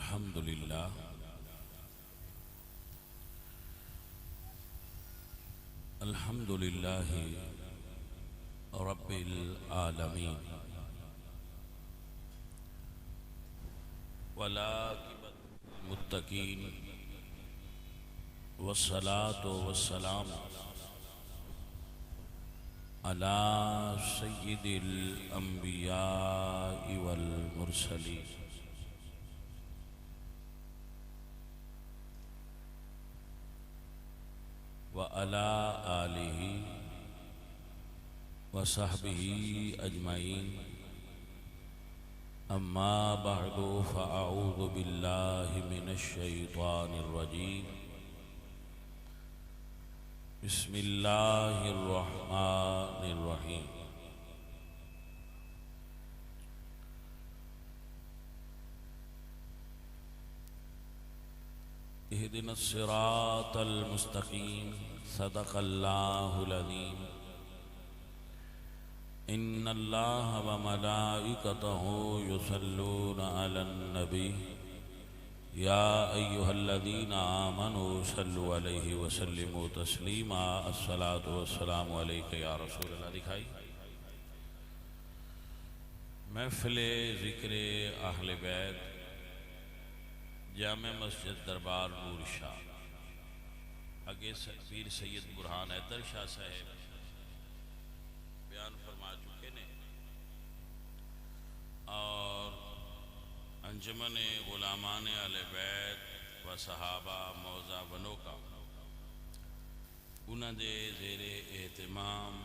الحمد للہ الحمد للہ رب العالمین والعاقبۃ للمتقین والصلاة والسلام علی سید الانبیاء والمرسلین وعلى آلہ وصحبہ اجمعین اما بعد فاعوذ باللہ من الشیطان الرجیم بسم اللہ الرحمن الرحیم اهدنا الصراط المستقیم صدق اللہ العظیم ان اللہ وملائکتہ یصلون علی النبی یا ایہا الذین آمنوا صلوا علیہ وسلموا تسلیما الصلاة والسلام علیک یا رسول اللہ. دکھائی محفل ذکر اہل بیت جامع مسجد دربار نور شاہ اگے پیر سید برہان حیدر شاہ صاحب بیان فرما چکے نے اور انجمن غلامان اہل بیت و صحابہ موضع بنو کا انہاں دے زیر اہتمام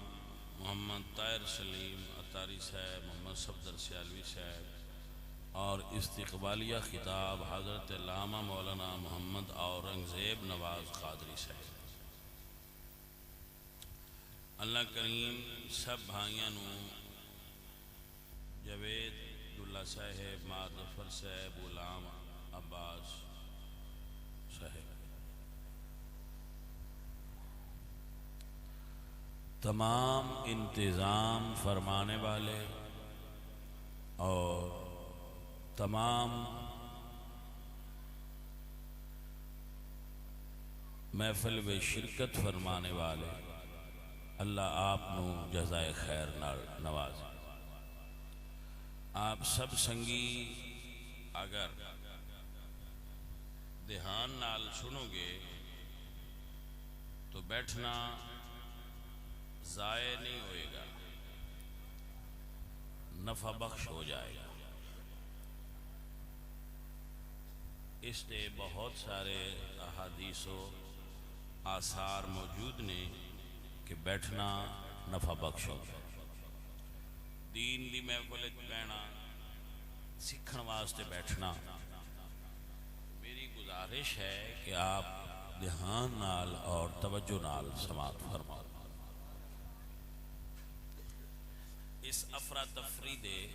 محمد طاہر سلیم اتاری صاحب، محمد صفدر سیالوی صاحب اور استقبالیہ خطاب حضرت علامہ مولانا محمد اورنگزیب نواز قادری صاحب. اللہ کریم سب بھائیاں نو جوید عبداللہ صاحب، مار ظفر صاحب، غلام عباس صاحب، تمام انتظام فرمانے والے اور تمام محفل میں شرکت فرمانے والے اللہ آپ نو جزائے خیر نواز. آپ سب سنگی اگر دھیان نال سنو گے تو بیٹھنا ضائع نہیں ہوئے گا، نفع بخش ہو جائے گا. اس نے بہت سارے احادیث و آثار موجود نے کہ بیٹھنا نفع بخش ہو. دین دی محفل بہنا سیکھن واسطے بیٹھنا. میری گزارش ہے کہ آپ دھیان نال اور توجہ نال سماعت فرماؤ. اس افراتفری دے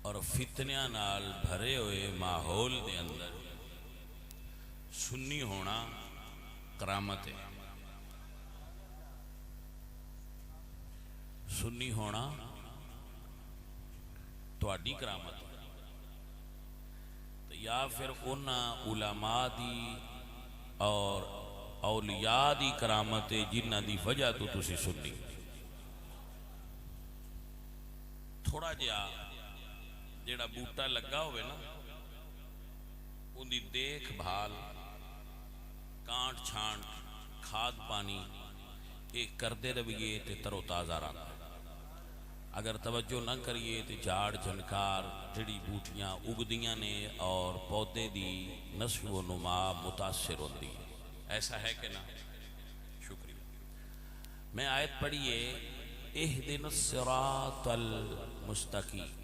اور فتنیاں نال بھرے ہوئے ماحول دے اندر سنی ہونا کرامت ہے. سنی ہونا تواڈی کرامت ہے. تو یا پھر انہاں علماء دی اور اولیاء دی کرامت ہے جنہ دی وجہ تو تسی سنی. تھوڑا جہا جیڑا بوٹا لگا ہوئے نا ان دی دیکھ بھال، کانٹ چھانٹ، کھاد پانی ایک کردے رویے تے تر و تازہ رہتا. اگر توجہ نہ کریے تے جھاڑ جھنکار جڑی بوٹیاں اگدیاں نے اور پودے دی نشو و نما متاثر ہوتی ہے. ایسا ہے کہ نہ؟ شکریہ. میں آیت پڑھیے اہدنا الصراط المستقیم.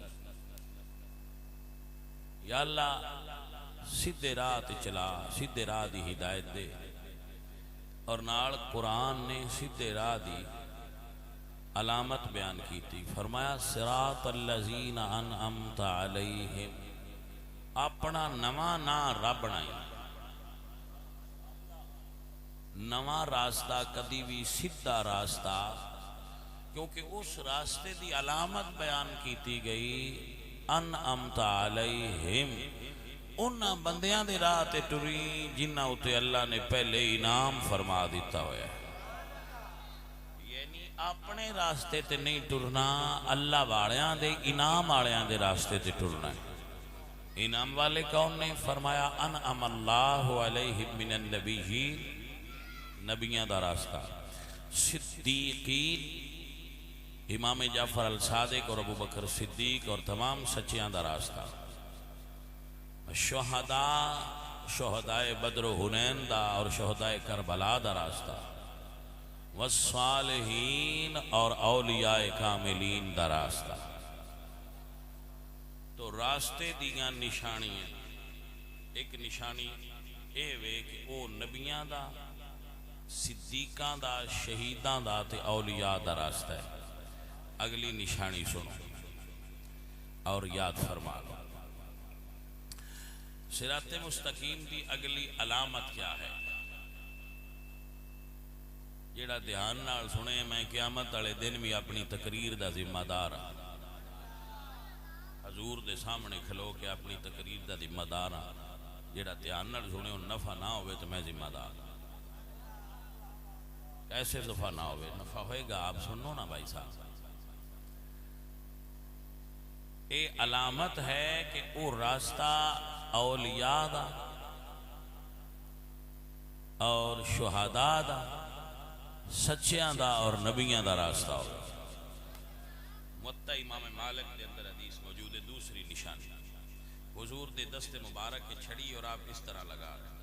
یا اللہ سیدھے راہ تے چلا، سیدھے راہ دی ہدایت دے. اور نال قرآن نے سیدھے راہ دی علامت بیان کی تھی. فرمایا صراط الذین انعمت علیہم. اپنا نواں نا رب بنائی. نواں راستہ کدی بھی سیدھا راستہ، کیونکہ اس راستے دی علامت بیان کیتی گئی انعمت علیہم، انہاں بندیاں دے راہ تے ٹری جنہاں اتے اللہ نے پہلے انعام فرما دیتا ہویا ہے. یعنی اپنے راستے تے نہیں ٹرنا، اللہ والیاں دے انعام والیاں دے راستے تے ٹرنا ہے. انعام والے کون نے؟ فرمایا انعم اللہ علیہ من النبیین، نبیاں دا راستہ، صدیقین، امام جعفر الصادق اور ابو بکر صدیق اور تمام سچیاں دا راستہ، شہدائے بدر و حنین دا اور شہدائے کربلا دا راستہ، والصالحین اور اولیاء کاملین دا راستہ. تو راستے دیاں نشانیاں، ایک نشانی اے وے کہ او نبیاں دا، صدیقاں دا، شہیداں دا تے اولیاء دا راستہ ہے. اگلی نشانی سنو اور یاد فرما لو. صراط مستقیم دی اگلی علامت کیا ہے؟ جیڑا دھیان نال سنے، میں قیامت والے دن بھی اپنی تقریر دا ذمہ دار ہاں، حضور دے سامنے کھلو کے اپنی تقریر دا ذمہ دار ہاں. جیڑا دھیان نال سنے ان نفع نہ ہوئے تو میں ذمہ دار ہاں. کیسے نفع نہ ہوئے؟ نفع ہوئے گا، آپ سنو نا بھائی صاحب. اے علامت ہے کہ او راستہ اولیاء دا اور شہداء دا، سچیاں دا اور نبیاں دا راستہ ہوگا. موطا امام مالک دے اندر حدیث موجود ہے. دوسری نشانی حضور دے دست مبارک کے چھڑی اور آپ اس طرح لگا رہے ہیں.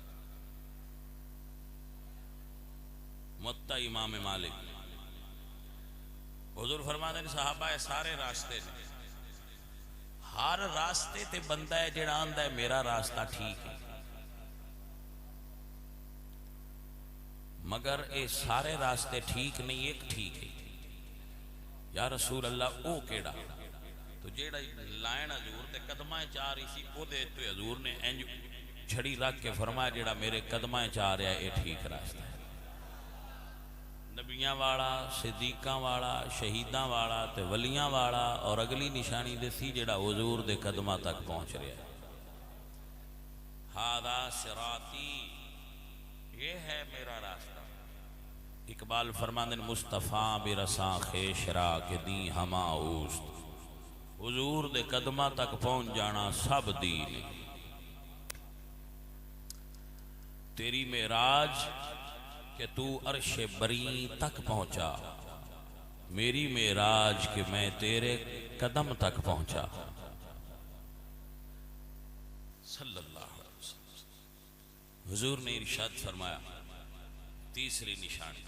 موطا امام مالک، حضور فرماتے ہیں صحابہ سارے راستے نے، ہر راستے تے بندہ ہے جڑا آندا ہے میرا راستہ ٹھیک ہے، مگر اے سارے راستے ٹھیک نہیں، ایک ٹھیک ہے. یا رسول اللہ او کیڑا؟ تو جیڑا لائن حضور تے قدمہ چاہ رہی سی او دے تو حضور نے انج چھڑی رکھ کے فرمایا جیڑا میرے قدمہ چاہ رہا ہے اے ٹھیک راستہ ہے. نبیاں والا، صدیقاں والا، شہیداں والا تے ولیاں والا. اور اگلی نشانی دسی جیڑا حضور دے قدمہ تک پہنچ رہا ہے. ہاذا صراطی، یہ ہے میرا راستہ. اقبال فرماندن مصطفیٰ برساں خیش را کے دی ہما اوست، حضور دے قدمہ تک پہنچ جانا سب دین. تیری معراج کہ تو عرش بری تک پہنچا، میری معراج کہ میں تیرے قدم تک پہنچا. صلی اللہ علیہ وسلم. حضور نے ارشاد فرمایا. تیسری نشانی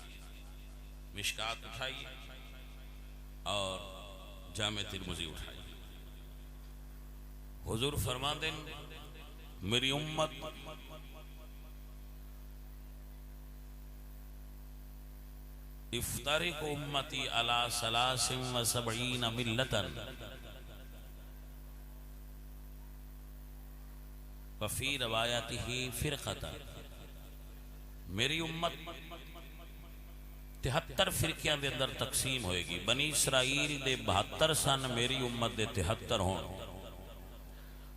مشکات اٹھائیے اور جامع ترمذی اٹھائیے. حضور فرماتے ہیں میری امت افترق امتی علی 73 ملتا وفی روایتہ فرقتا. میری امت 73 فرقیاں دے اندر تقسیم ہوئے گی. بنی اسرائیل دے 72 سن، میری امت دے 73 ہون.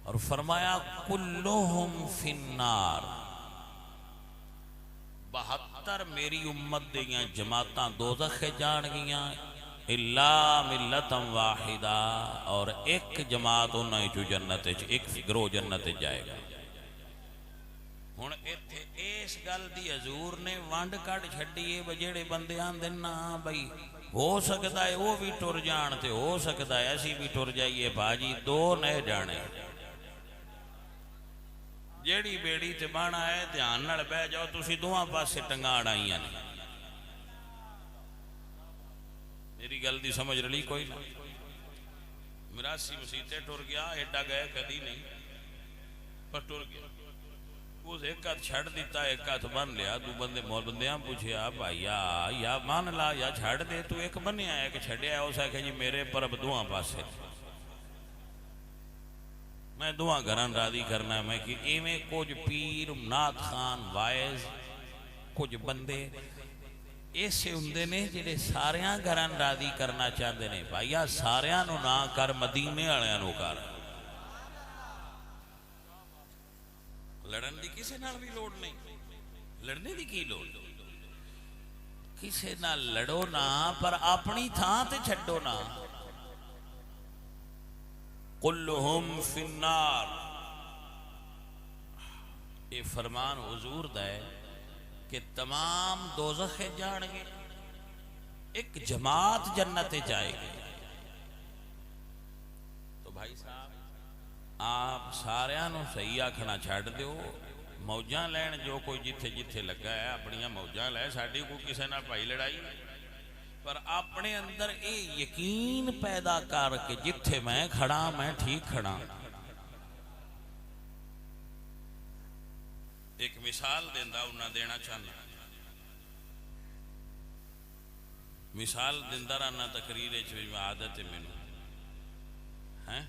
اور فرمایا کلہم فی النار، 72 میری امت دیاں جماعتاں دوزخ جان گیاں الا ملتا واحدہ، اور ایک جماعت انہیں جو جنت، ایک گروہ جنت جائے گا. ہن ایتھے اس گل دی حضور نے وانڈ کڈ چھڈی ہے. جڑے بندے آندے نا بھائی ہو سکتا ہے وہ بھی ٹر جان تے ہو سکتا ہے اسی بھی ٹر جائیے، بھاجی دو نہ جانے. جیڑی بیڑی تے بانا ہے دھیان نال بہ جاؤ، تسی دوہاں پاسے ٹنگاں اڑائیاں نے. میری گل دی سمجھ رلی کوئی نہ؟ مراسی مسیتے ٹر گیا، ایڈا گئے کدی نہیں پر ٹر گیا. اس ایک ہاتھ چھڑ دیتا، ایک ہاتھ بن لیا. دو بندے مول بندیاں پوچھیا بھائی یا مان لا یا چھڑ دے، تو ایک بنیا ہے کہ چھڑیا ہے. اس ہے کہ جی میرے پرب دوہاں پاسے میں دعا گھران راضی کرنا ہے. میں کہ ایویں کچھ پیر، نات خان، وائز، کچھ بندے ایسے ہوندے نے جڑے ساریاں گھران راضی کرنا چاہتے نے. بھائیا ساریاں نو نہ کر، مدینے والیاں نو کر. لڑن دی کسے نال بھی لوڑ نہیں، لڑنے دی کی لوڑ، کسے نال لڑو نا پر اپنی تھان تے چھڈو نا. کلہم فی النار، یہ فرمان حضور دا ہے کہ تمام دوزخ جان گے، ایک جماعت جنت جائے گی. تو بھائی صاحب آپ ساریاں صحیح آکھنا چھڈ دیو، موجاں لین جو کوئی جتھے جتھے لگا ہے اپنیاں موجاں لے، ساڈی کوئی کسے نال بھائی لڑائی، پر اپنے اندر اے یقین پیدا کر کے جتھے میں کھڑا میں ٹھیک کھڑا. ایک مثال دیندا انہاں دینا چاہنا، مثال دیندا رہنا تقریر وچ عادت ہے مینوں، ہیں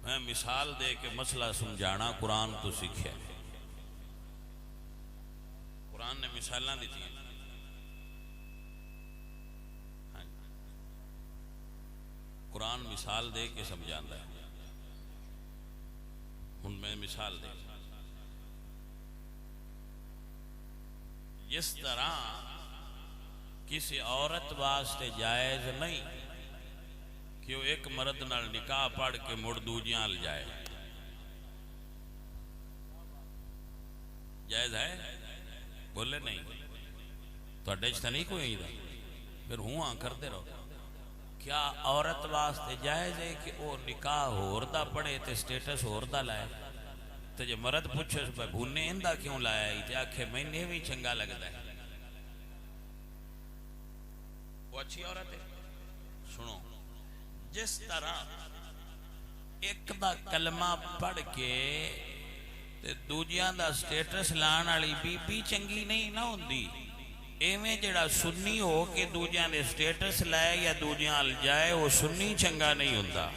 میں مثال دے کے مسئلہ سمجھانا قرآن تو سیکھیا، قرآن نے مثالاں دتی ہیں. قرآن مثال دے کے سمجھاندا ہے. ہن میں مثال دے، جس طرح کسی عورت واسطے جائز نہیں کہ وہ ایک مرد نال نکاح پڑھ کے مڑ دوجیاں ل جائے، جائز ہے؟ بولے نہیں تھوڑے چ نہیں کوئی پھر ہوں کرتے رہو. کیا عورت واسطے جائز ہے کہ وہ نکاح ہور دا پڑھے تے سٹیٹس ہور دا لائے؟ تو جے مرد پوچھے بھونے اندا کیوں لایا ہی تے آکھے میں بھی چنگا لگتا ہے، وہ اچھی عورت ہے؟ سنو، جس طرح ایک دا کلمہ پڑھ کے تے دوجیاں دا سٹیٹس لان والی بی بی چنگی نہیں نہ ہوندی، ایویں جڑا سنی ہو کے دوجیاں دے سٹیٹس لائے یا دوجیاں ال جائے وہ سنی چنگا نہیں ہوندا.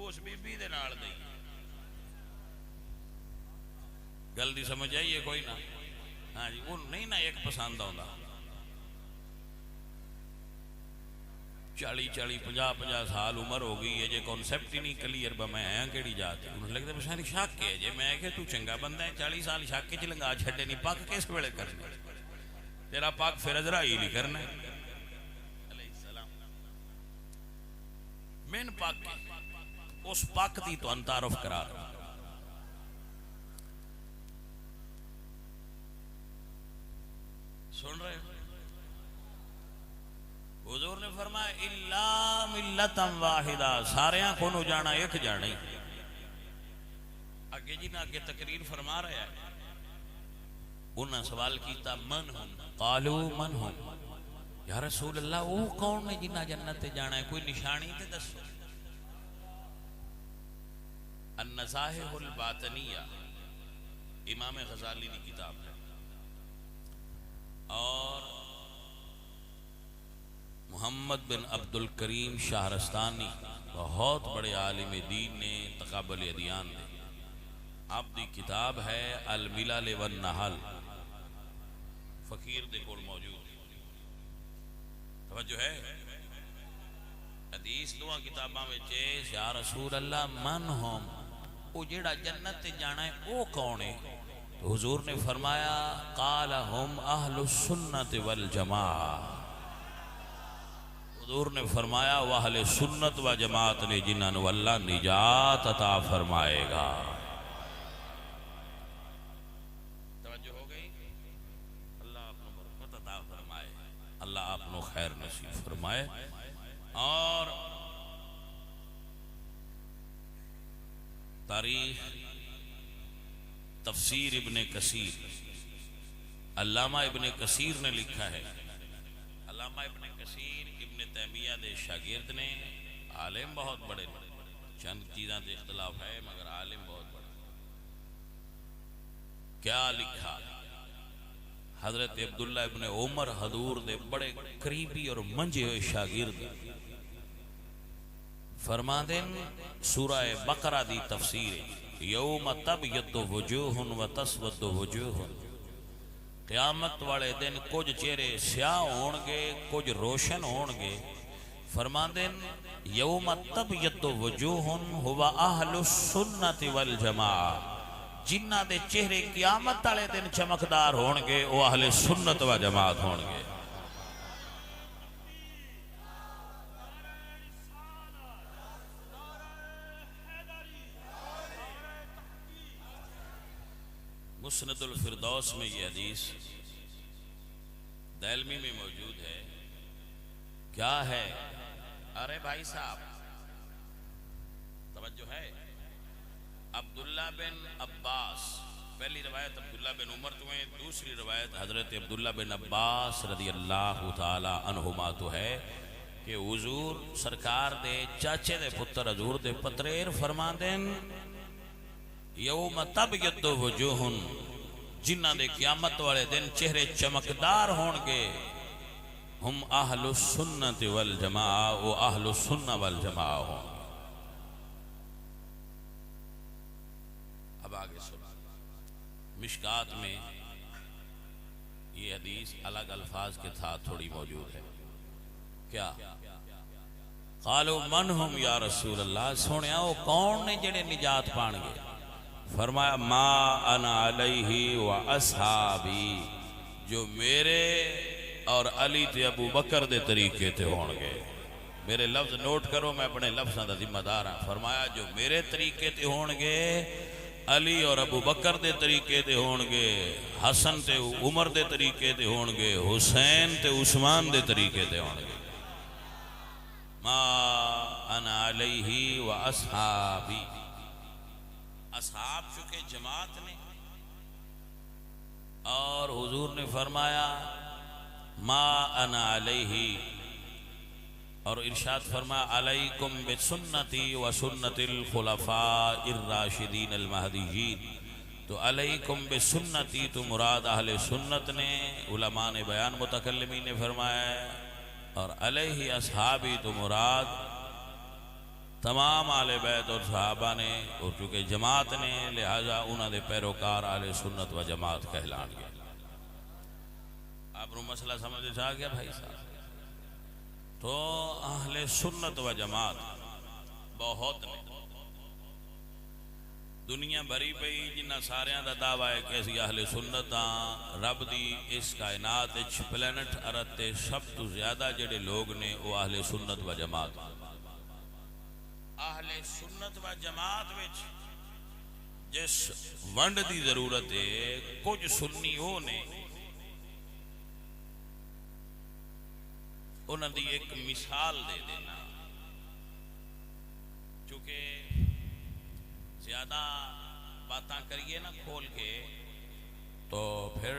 اس بی بی دے نال دی گل دی سمجھ آئیے کوئی نہ؟ ہاں جی، وہ نہیں نہ ایک پسند آوندا. 40-50 سال عمر ہو گئی ہے جے کانسیپٹ ہی نہیں کلیئر با میں آیا کیڑی جات ہے. انہوں لگتا پچھانی شک ہے جے میں کہ تو چنگا بندہ ہے 40 سال شک چ لنگا چھڈے نہیں، پاک کس ویلے کرنا تیرا پاک پھر ازرائیل ہی کرنا ہے علیہ السلام. من پاک اس پاک دی تو انتعارف کرا رہا. سن رہے ہو؟ حضور نے فرمایا الا ملتا واحدہ، ساریاں کو نو جانا ایک جانا ہی. آگے جی نہ آگے تقریر فرما رہا ہے، انہاں سوال کیتا من ہم، قالو من ہم، یا رسول اللہ وہ کون نے جنہ جنت جانا ہے، کوئی نشانی تے دسو. النزاہح الباطنیہ امام غزالی کی کتاب ہے، اور محمد بن عبد الکریم شہرستانی بہت بڑے عالم دین نے تقابل ادیان دے، آپ دی کتاب ہے الملل والنحل، فقیر دے کول موجود. توجہ ہے؟ حدیث دو کتاباں وچ یا رسول اللہ من ہم، وہ جیڑا جنت جانا ہے وہ کون ہے؟ تو حضور نے فرمایا قال ہم اہل السنت والجماعہ. حضور نے فرمایا وہ اہل سنت و جماعت نے جنہاں نو اللہ نجات عطا فرمائے گا. توجہ ہو گئی؟ اللہ آپ کو برکت عطا فرمائے، اللہ آپ کو خیر نصیب فرمائے. اور تاریخ تفسیر ابن کثیر، علامہ ابن کثیر نے لکھا ہے. علامہ ابن کثیر ابن تیمیہ دے شاگرد نے، عالم بہت بڑے، چند چیزاں دے اختلاف ہے مگر عالم بہت بڑے. کیا لکھا؟ حضرت عبداللہ ابن عمر حضور دے بڑے قریبی اور منجے ہوئے شاگرد فرما دیں سورہ بقرہ دی تفسیر یوم تبیض وجوہ و تسود وجوہ، قیامت والے دن کچھ چہرے سیاہ ہون گے کچھ روشن ہون گے. فرماندے یوم تبیض وجوہ ہوا اہل السنت والجماعہ، جنہ دے چہرے قیامت والے دن چمکدار ہون گے وہ اہل سنت و جماعت ہون گے۔ مسند الفردوس میں یہ حدیث دہلمی میں موجود ہے۔ کیا ہے؟ ارے بھائی صاحب توجہ ہے۔ عبداللہ بن عباس، پہلی روایت عبداللہ بن عمر تو ہے، دوسری روایت حضرت عبداللہ بن عباس رضی اللہ تعالی عنہما تو ہے کہ حضور سرکار دے چاچے دے پتر حضور دے پتریر فرماندین یوم تبیض وجوہ، جنہ دے قیامت والے دن چہرے چمکدار ہون گے، ہم اہل السنت والجماعہ، وہ اہل السنہ والجماعہ ہوں۔ اب آگے سن، مشکات میں یہ حدیث الگ الفاظ کے ساتھ تھوڑی موجود ہے۔ کیا؟ قالوا من ہم یا رسول اللہ، سنیا وہ کون نے جڑے نجات پان گے؟ فرمایا ما انا علیہ و اصحابی، جو میرے اور علی تے ابو بکر دے طریقے تے ہون گے۔ میرے لفظ نوٹ کرو، میں اپنے لفظاں دا ذمہ دار ہاں۔ فرمایا جو میرے طریقے تے ہون گے، علی اور ابو بکر دے طریقے تے ہون گے، حسن تے عمر دے طریقے تے ہون گے، حسین تے عثمان دے طریقے تے ہون گے۔ ما انا علیہ و اصحابی، اصحاب چکے جماعت نے، اور حضور نے فرمایا ما انا علیہ، اور ارشاد فرمایا علیکم بسنتی و سنت الخلفاء الراشدین المہدیین۔ تو علیکم بسنتی تو مراد اہل سنت نے، علماء نے بیان متکلمین نے فرمایا، اور علیہ اصحابی تو مراد تمام آل بیت اور صحابہ نے، اور چونکہ جماعت نے لہذا انہوں نے پیروکار اہل سنت و جماعت کہلان گیا۔ آپ نے مسئلہ سمجھے چاہ گیا بھائی صاحب؟ تو اہل سنت و جماعت بہت نے، دنیا بھری پئی جنہ ساریاں دا دعویٰ ہے کہ اسی اہل سنت ہاں۔ رب دی اس کائنات اچھ پلینٹ ارد تے سب تو زیادہ جڑے لوگ نے وہ اہل سنت و جماعت۔ اہل سنت و جماعت وچ جس ونڈ دی ضرورت ہے، کچھ سنی ہو نے انہوں دی ایک مثال دے دینا، چونکہ زیادہ باتاں کریے نا کھول کے تو پھر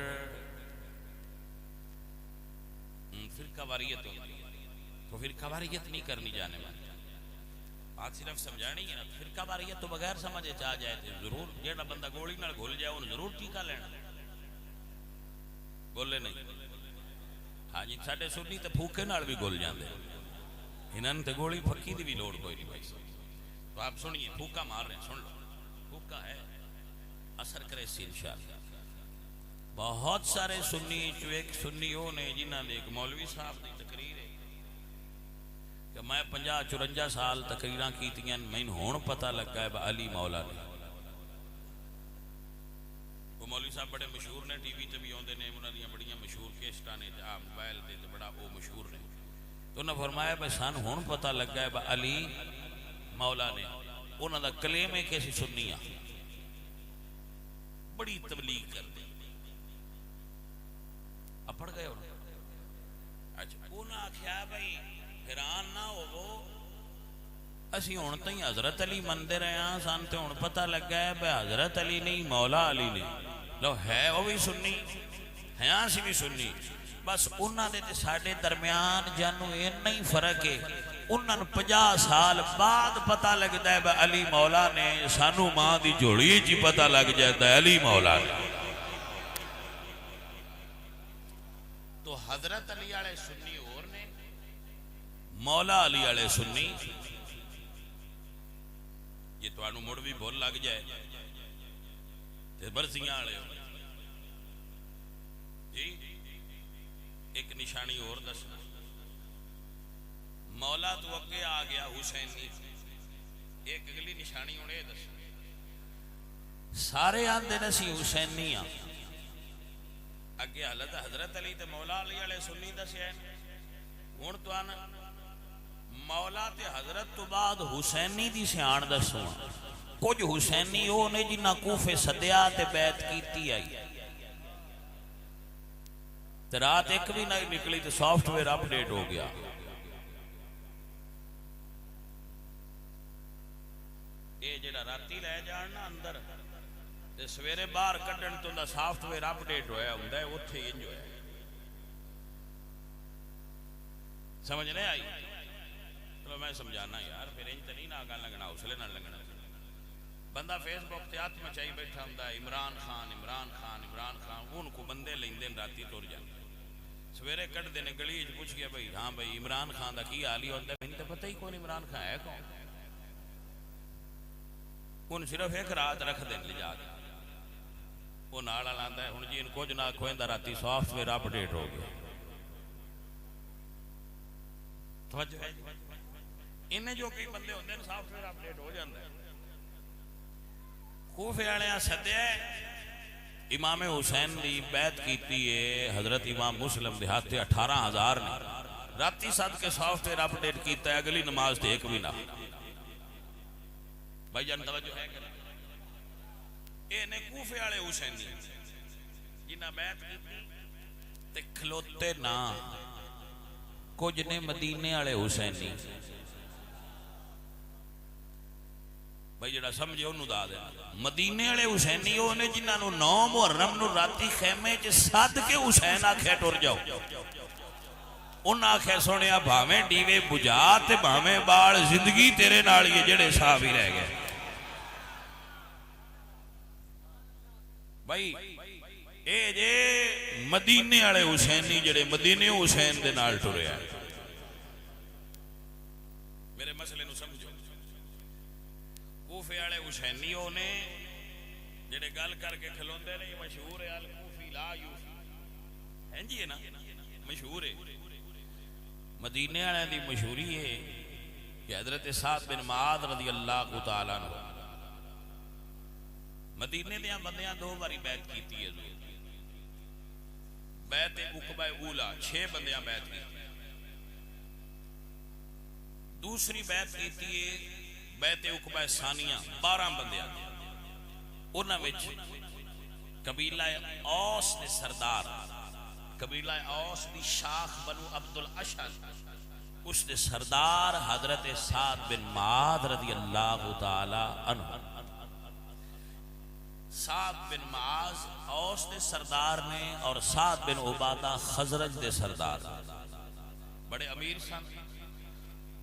فرقہ واریت ہوتی ہے، تو فرقہ واریت نہیں کرنی جانے والی، بات صرف سمجھانی ہے نا۔ فرقہ واریت تو بغیر سمجھے چاہ جائے تھے، ضرور جیڑا بندہ گولی نال گھل جائے انہوں ضرور ٹیکہ لینا، بولے نہیں؟ ہاں جی، ساڑھے سنی تے پھوکے نال بھی گل جاندے، انہوں تے گولی پھکی دی بھی لوڑ کوئی نہیں بھائی۔ تو آپ سنیے، پھوکا مار رہے ہیں، سن لو، پھوکا ہے اثر کرے سی انشاءاللہ۔ بہت سارے سنی جو ایک سنی ہو نے جنہوں نے ایک مولوی صاحب دی تقریر ہے کہ میں 50-54 سال تقریراں کیتیاں، میں ہون پتہ لگا ہے با علی مولا نے۔ وہ مولوی صاحب بڑے مشہور نے، ٹی وی تے بھی ہوندے نے، انہاں دیاں بڑیاں مشہور کیسٹاں نے، موبائل تے بڑا وہ مشہور نے۔ تو انہاں فرمایا بھائی سان ہون پتہ لگا ہے با علی مولا نے۔ انہاں دا کلیم ہے کہ اسی سنیاں بڑی تبلیغ کر دی، پڑھ گئے انہوں۔ اچھا انہوں آکھیا بھائی حیران نہ ہو، اسی ہون تائیں حضرت علی مندے رہے ہیں، سان تے ہون پتہ لگا ہے بھائی حضرت علی نہیں مولا علی نے۔ لو ہے وہ بھی سنی ہیں، اسی بھی سنی، بس انہوں نے تے ساڑھے درمیان جانو یہ نہیں فرق ہے، انہوں نے 50 سال بعد پتہ لگتا ہے بھائی علی مولا نے، سانو ماں دی جوڑی جی پتہ لگ جاتا ہے علی مولا نے۔ تو حضرت علی والے سنی اور نے، مولا علی والے سنی، یہ تو انہوں مڑ بھی بھول لگ جائے تے برزیاں والے ہو جی۔ ایک نشانی اور دسنا، مولا تو اگے آ گیا حسینی. ایک اگلی نشانی ہوں یہ دس سارے آندے نسی حسینی ہاں. اگے حضرت علی تے مولا علی والے سنی دسیا. ہوں تو مولا تے حضرت تو بعد حسینی دی سیان دسو. کچھ حسینی وہ نے جنہ کوفے سدیا تے بیعت کیتی آئی. رات ایک بھی نہیں نکلی تو سافٹ ویئر اپ ڈیٹ ہو گیا. یہ جڑا راتی لے جان نا اندر تے سویرے باہر کڈن تو دا سافٹ ویئر اپ ڈیٹ ہویا ہوندا ہے. اوتھے انج ہویا. سمجھ نہیں آئی؟ چلو میں سمجھانا یار. پھر انج تے نہیں نہ گل لگنا حوصلے نہ لگنا. بندہ فیس بک تے ہاتھ مچائی بیٹھا ہوندا ہے عمران خان عمران خان عمران خان. ان کو بندے لیندے راتی ٹر جاندے. سویرے کڈدے نے گلی وچ پوچھ گیا بھائی ہاں بھائی عمران خان دا کی حال ہی ہوندا ہے. مینوں تے پتہ ہی کون عمران خان ہے کون. ان صرف ایک رات رکھ دین لے جا کے وہ نال آندا ہے ہن جی ان کچھ نہ کھویندا رات سافٹ ویئر اپ ڈیٹ ہو گیا. توجہ ہے انہیں جو کئی بندے ہوندے نے سافٹ ویئر اپ ڈیٹ ہو جاندا ہے. کوفے والے سدیا امام حسین دی بیعت کیتی ہے. حضرت امام مسلم دے ہاتھ 18,000 نے راتی سد کے سافٹ ویئر اپ ڈیٹ کیتا ہے. اگلی نماز تے ایک بھی نہ. بھائی جان توجہ ہے کہ اے نے کوفے والے حسینی جنہ بیعت کیتی تے کھلوتے نہ. کچھ نے مدینے والے حسینی. بھائی جڑا سمجھے انہوں دا دے. مدینے والے حسینی وہ نے جنہاں نو 9 محرم نو راتی خیمے چ سد کے حسین آکھے ٹر جاؤ. انہاں آکھے سونیا بھاویں ڈیوے بجھا تے بھاویں بال زندگی تیرے نال یہ جڑے صاحب ہی رہ گئے. بھائی اے جے مدینے والے حسینی جڑے مدینے حسین دے نال ٹرے ہیں. میرے مسئلے نو سمجھو. کوفے والے حسینی وہ نے جڑے گل کر کے کھلوندے نے. مشہور ہے الکوفی لا یوفی ہیں جی ہے نا مشہور ہے. مدینے والے دی مشہوری ہے کہ حضرت سعد بن معاذ رضی اللہ تعالیٰ عنہ مدینے دیاں بندیاں 2 باری بیعت کیتی ہے. بیعت عقبہ اولا 6 بندیاں بیعت کی. دوسری بیعت کیتی ہے بیعت عقبہ ثانیہ 12 بندیاں. انہاں وچ قبیلہ اوس دے سردار قبیلہ اوس دی شاخ بنو عبد الاشہل اس دے سردار حضرت سعد بن معاذ رضی اللہ تعالی عنہ. سعد بن معاذ اوس دے سردار نے اور سعد بن عبادہ خزرج دے سردار. بڑے امیر سن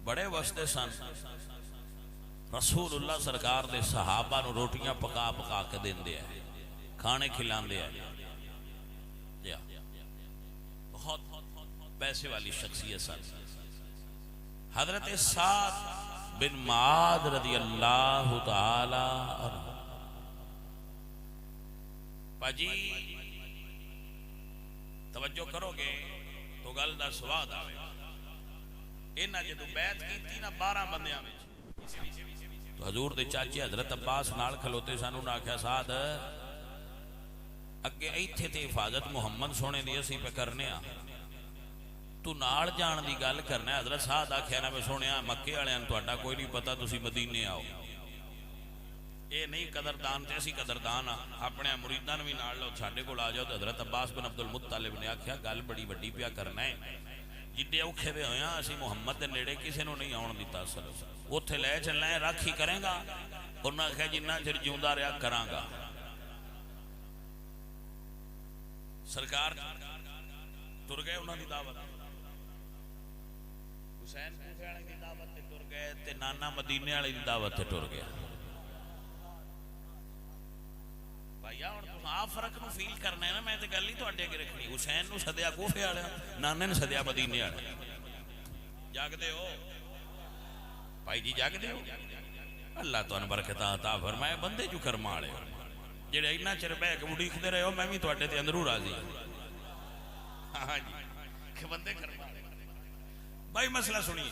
بڑے وسطے سن. رسول اللہ سرکار دے صحابہ نو روٹیاں پکا پکا کے دیندے ہیں کھانے کھلاندے ہیں. بہت پیسے والی شخصیت سن. حضرت سعد بن معاذ رضی اللہ تعالی عنہ پاجی توجہ کرو گے تو گل دا سواد آئے گا. انہاں جدو بیعت کیتی نا 12 بندیاں وچ تو حضور دے چاچے حضرت عباس نال کھلوتے سن. انہاں آکھیا سعد اگے ایتھے تے حفاظت محمد سونے دی اسی پہ کرنے آ تو نال جان دی گل کرنا. حضرت سعد آکھیا نا میں سونیا مکے والےاں نوں تہاڈا کوئی نہیں پتہ تسی مدینے آؤ. اے نہیں قدردان تے اسی قدردان اپنے مریداں بھی نال لو ساڈے کول آ جاؤ. تو حضرت عباس بن عبد المطلب نے آکھیا گل بڑی وڈی پیا کرنا ہے. جڈے اوکھے وے ہویا اسی محمد دے نیڑے کسے نوں نہیں آਉਣ دتا. اوتھے لے چلنا ہے راکھی کرے گا. انہاں آکھیا جنہ چر جیوندا رہیا کراں گا. سرکار تر گئے انہاں دی دعوت. حسین کوفے والے دی دعوت تے تر گئے تے نانا مدینے والے دی دعوت تے تر گیا. بھائی ہن تساں آ فرق نو فیل کرنا ہے نا. میں تے گل ہی تہاڈے اگے رکھنی. حسین نو سدیا کوفے والے نانے نے سدیا مدینے والے. جاگدے ہو بھائی جی جاگدے ہو. اللہ تانوں برکت عطا فرمائے. بندے جو کرما والے جڑے اتنا چر بہ کے اڈیکھدے رہے ہو میں بھی تہاڈے تے اندروں راضی ہاں جی کہ بندے کرما والے. بھائی مسئلہ سنیے.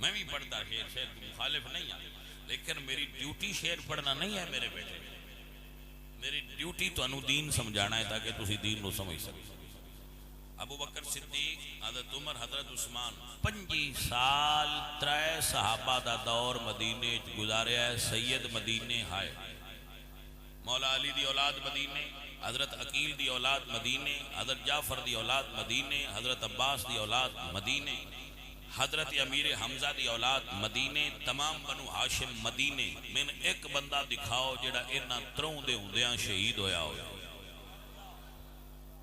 میں بھی پڑھتا شعر مخالف نہیں ہے، لیکن میری ڈیوٹی شعر پڑھنا نہیں ہے میرے بیٹے، میری ڈیوٹی تو انو دین سمجھانا ہے تاکہ تسی دین نو سمجھ سکو۔ ابو بکر صدیق، حضرت عمر، حضرت عثمان 25 سال 3 صحابہ دا دور مدینے گزاریا ہے۔ سید مدینے ہائے، مولا علی دی اولاد مدینے، حضرت عقیل دی اولاد مدینے، حضرت جعفر دی اولاد مدینے، حضرت عباس دی اولاد مدینے، حضرت امیر حمزہ دی اولاد مدینے، تمام بنو ہاشم مدینے۔ میں ایک بندہ دکھاؤ جڑا انہاں تروں دے ہوندیاں شہید ہویا ہو۔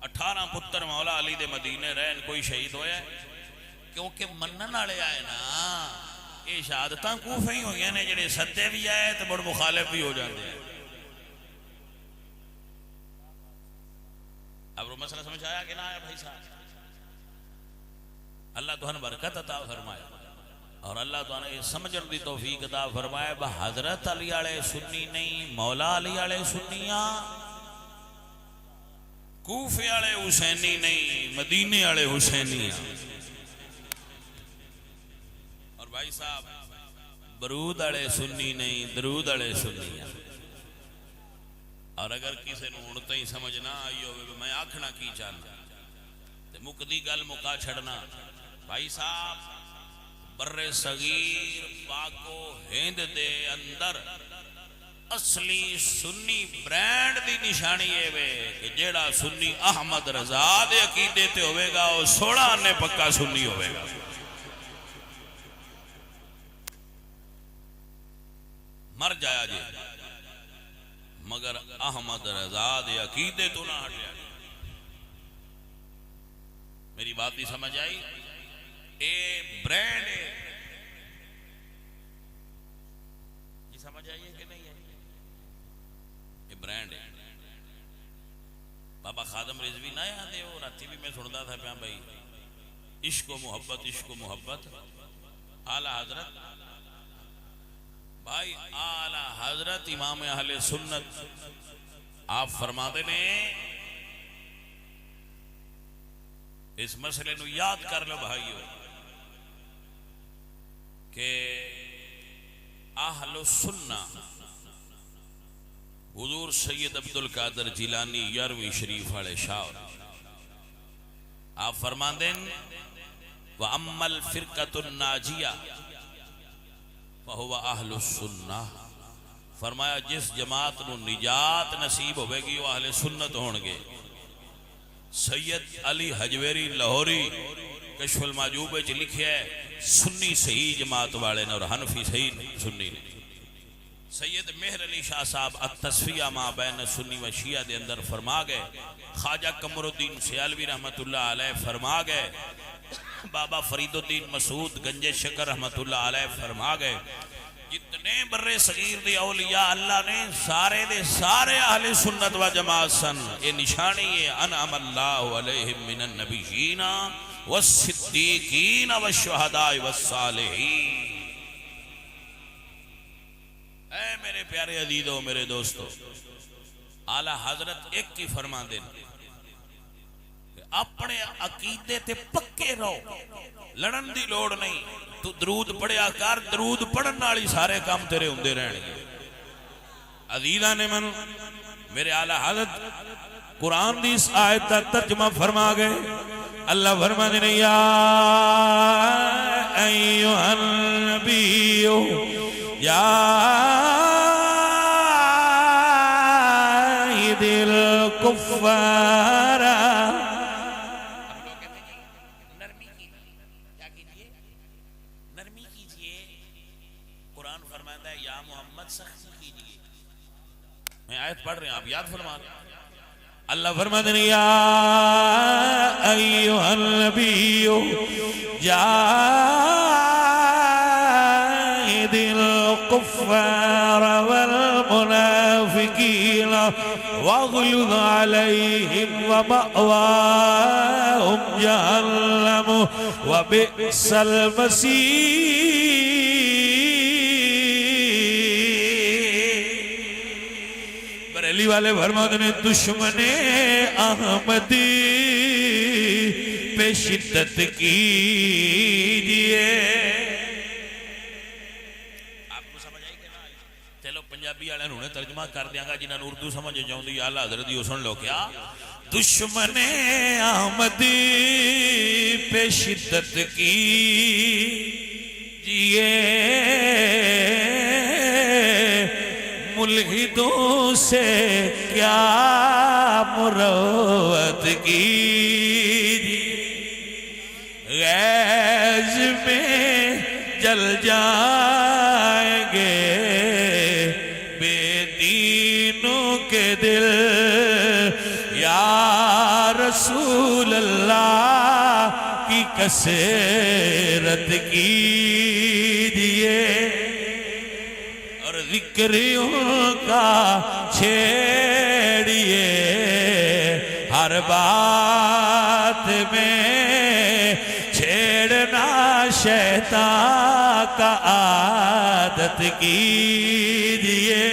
18 پتر مولا علی دے مدینے رہن، کوئی شہید ہویا ہے؟ کیونکہ منن والے آئے نا، یہ شہادتاں کوفے ہی ہوئی نے، جڑے سدے بھی آئے تو بڑے مخالف بھی ہو جاتے ہیں۔ اب وہ مسئلہ سمجھ آیا کہ نہ آیا بھائی صاحب؟ اللہ تو ہن برکت عطا فرمائے اور اللہ تو ہن سمجھن دی توفیق عطا فرمائے۔ حضرت علی والے سنی نہیں، مولا علی والے سنیاں، کوفے والے حسینی نہیں، مدینے والے حسینی۔ اور بھائی صاحب برود والے سنی نہیں، درود والے سنی۔ اور اگر کسی نے ہن ہی سمجھ نہ آئی ہو میں آکھنا کی چاہنا تے مکدی گل مکا چھڑنا۔ بھائی صاحب بر صغیر پاک و ہند دے اندر اصلی سنی برینڈ دی نشانی ہے وے کہ جیڑا سنی احمد رضا دے عقیدے تے ہوئے گا وہ 16 آنے پکا سنی ہوئے گا۔ مر جایا جی مگر احمد رضا دے عقیدے تو نہ ہٹیا۔ میری بات نہیں سمجھ آئی؟ اے برینڈ ہے، یہ سمجھ آئیے کہ نہیں ہے؟ یہ برینڈ ہے۔ بابا خادم رضوی نہ آتے ہو، راتی بھی میں سنتا تھا پیا بھائی عشق و محبت، عشق و محبت۔ اعلی حضرت بھائی، اعلی حضرت امام اہل سنت آپ فرماتے ہیں، اس مسئلے نو یاد کر لو بھائیو کہ اہل سنہ حضور سید عبدالقادر جیلانی 11ویں شریف والے شاعر آپ فرماتے ہیں وَأَمَّا الْفِرْقَةُ النَّاجِيَةُ فَهُوَ أَهْلُ السُّنَّةِ، فرمایا جس جماعت نو نجات نصیب ہوئے گی وہ اہل سنت ہونگے۔ سید علی حجویری لاہوری کشف المعجوب وچ لکھیا ہے سنی صحیح جماعت والے نے اور حنفی صحیح سنی نے۔ سید مہر علی شاہ صاحب التصفیہ ما بین سنی و شیعہ دے اندر فرما گئے، خواجہ قمر الدین سیالوی رحمت اللہ علیہ فرما گئے، بابا فرید الدین مسعود گنج شکر رحمت اللہ علیہ فرما گئے، جتنے بر صغیر دی اولیاء اللہ نے سارے دے سارے اہل سنت و جماعت سن۔ یہ نشانی ہے انعم اللہ علیہم من النبیین والصدیقین والشہداء والصالحین۔ اے میرے پیارے عزیزو، میرے دوستو، اعلی حضرت ایک کی فرما دیں کہ اپنے عقیدے تے پکے رہو، لڑن دی لوڑ نہیں، تو درود پڑھیا کر، درود پڑھن والی سارے کام تیرے ہوندے رہن گے۔ عزیزاں نے من میرے اعلی حضرت قرآن دی اس آیت کا ترجمہ فرما گئے۔ اللہ فرما دے یا ایھا النبی جاہد الکفار، آیت پڑھ رہے ہیں آپ یاد فرما رہے ہیں۔ اللہ فرماتے ہیں یا ایھا النبی جاہد الکفار والمنافقین واغلظ علیہم ومأواہم جہنم وبئس المصیر۔ علی والے فرماتے ہیں دشمن احمدی پہ شدت کیجئے، والے نے ترجمہ کر دیا گا جنہوں نے اردو سمجھ جاؤں آلہ حضرت دی سن لو کیا دشمن آمدی پہ شدت کی جیے ملحدوں سے کیا مروت کی غیظ میں جل جائیں گے بے دینوں کے دل یا رسول اللہ کی کثرت کیجئے اور ذکریوں کا چھیڑیے ہر بات میں چھیڑنا شیطان کا عادت کیجئے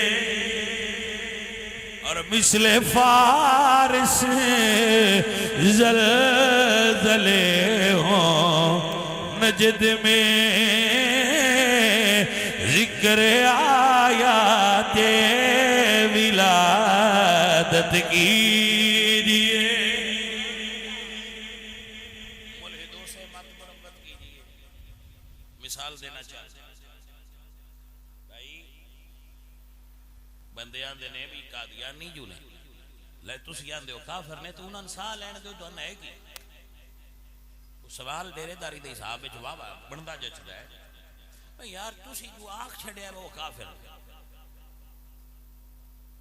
اور مثل فارس زلزلے ہوں نجد میں ذکر آیات ولادت کیجئے ملحدوں سے مت مرمت کیجئے مثال دینا چاہتے بھائی بندیاں دینے بھی قادیانی جو نے لے تسی آن دیو کافر نے تو انہاں ساہ لینے دیو تو انہاں ہے کی سوال دیرے داری دے حساب جواب بندہ جچ رہا ہے یار تسی جو آنکھ چھڑے ہیں وہ کافر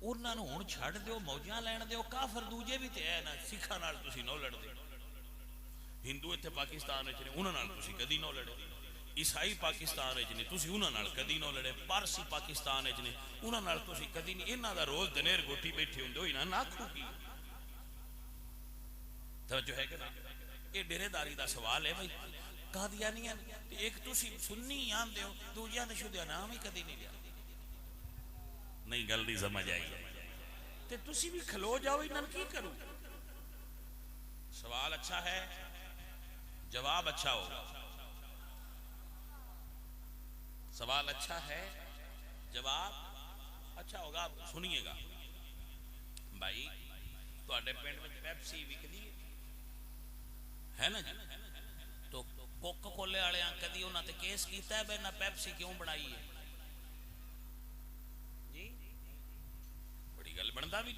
انہاں نو ہون چھڑ دیو موجیاں لینے دیو کافر دوجے بھی تے ہے نا سکھا نال تسی نو لڑ دیو ہندو اتھے پاکستان اچھنے انہاں نال تسی کدی نو لڑے عیسائی پاکستان اچھنے تسی انہاں نال کدی نو لڑے پارسی پاکستان اچھنے انہاں نال تسی کدی نہیں انہاں دا روز دنیر گوٹی بیٹھے ہوں دو انہاں ناکھو کی توجہ ہے کہ نا یہ ڈیرے داری دا سوال ہے بھائی قادیانیاں ایک تسی سنی آن دیو دوجیاں دے شدہ نام ہی کدی نہیں لیا نہیں گل نہیں سمجھ آئی تے تسی بھی کھلو جاؤ انہاں کی کرو سوال اچھا ہے جواب اچھا ہو سوال اچھا ہے جواب اچھا ہوگا سنیے گا بھائی تو اڈے پینڈ میں پیپسی وکدی ہے نا جی تو کوکا کولے والے کدی انہاں تے کیس کیتا ہے بے نہ پیپسی کیوں بنائی ہے جی بڑی گل بندا بھی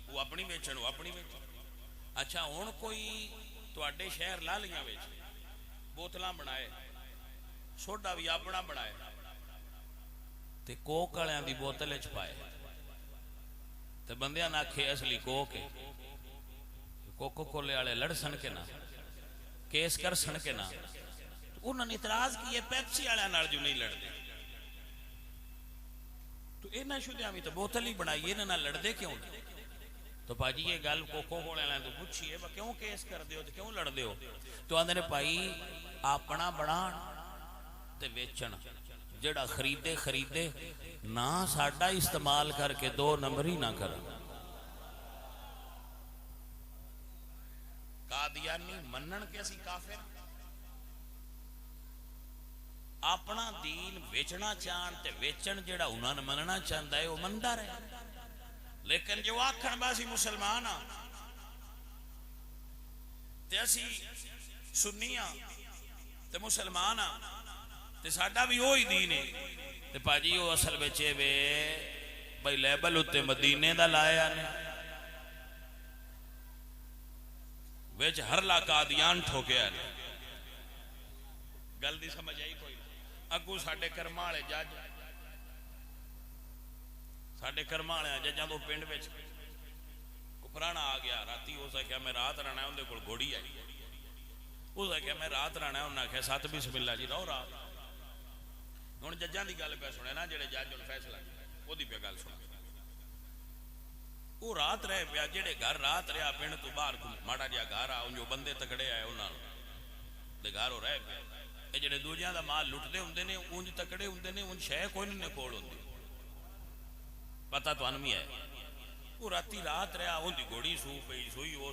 وہ اپنی ویچن وہ اپنی ویچن اچھا ہن کوئی تواڈے شہر لالیاں وچ بوتلاں بنائے سوڈا بھی اپنا بنائے تے کوک والیاں دی بوتل وچ پائے تے بندیاں نہ آکھے اصلی کوک ہے کوکا کولے والے لڑ سن کے نہ کیس کر سن کے نہ انہوں نے اعتراض کیے پیپسی والے نال جو نہیں لڑ دے تو انہاں شدیاں بھی تو بوتل ہی بنائی انہاں نال لڑ دے کیوں تو پاجی یہ گل کوکو کولے والے تو پوچھیے کیوں کیس کر دیو تے کیوں لڑ دیو تو آندے نے بھائی اپنا بنان تے ویچن جڑا خریدے نہ ساڈا استعمال کر کے دو نمبر ہی نہ کر قادیانی منن کے اسی کافر اپنا دین ویچنا چاہن تے ویچن جڑا انہاں نے مننا چاہندا ہے وہ مندا رہے لیکن جو آکھن باسی مسلمان تے اسی سنیاں تے مسلمان تے ساڈا بھی وہی دین ہے تے پاجی وہ اصل بچے وے بھائی لیبل اتے مدینے دا لایا نے ویچ ہر لا قادیان ٹھوکیا نے گل دی سمجھ آئی کوئی اگو ساڈے کرما والے جج ساڈے کرما والے ججاں تو پنڈ وچ کو پرانا آ گیا راتی ہو سکیا میں رات رہنا ہے اندے کول گھوڑی آئی ہو سکیا میں رات رہنا ہے انہاں آکھیا 7 بسم اللہ جی رہو رات ہن ججاں دی گل پہ سنے نا جڑے جج ہن فیصلہ او دی پہ گل سن وہ رات رہے پیا جڑے گھر رات رہا پنڈ تو باہر ماڑا جہا گھر آ جو بندے تکڑے آئے انہاں دے گھر ہو رہے پیا اے جڑے دوجیاں دا مال لٹدے ہوندے نے اونج تکڑے ہوندے نے اونج شے کوئی نہیں کول ہوندی پتہ تو انمی ہے وہ راتی رات رہا اون دی گھوڑی سو پئی سوئی او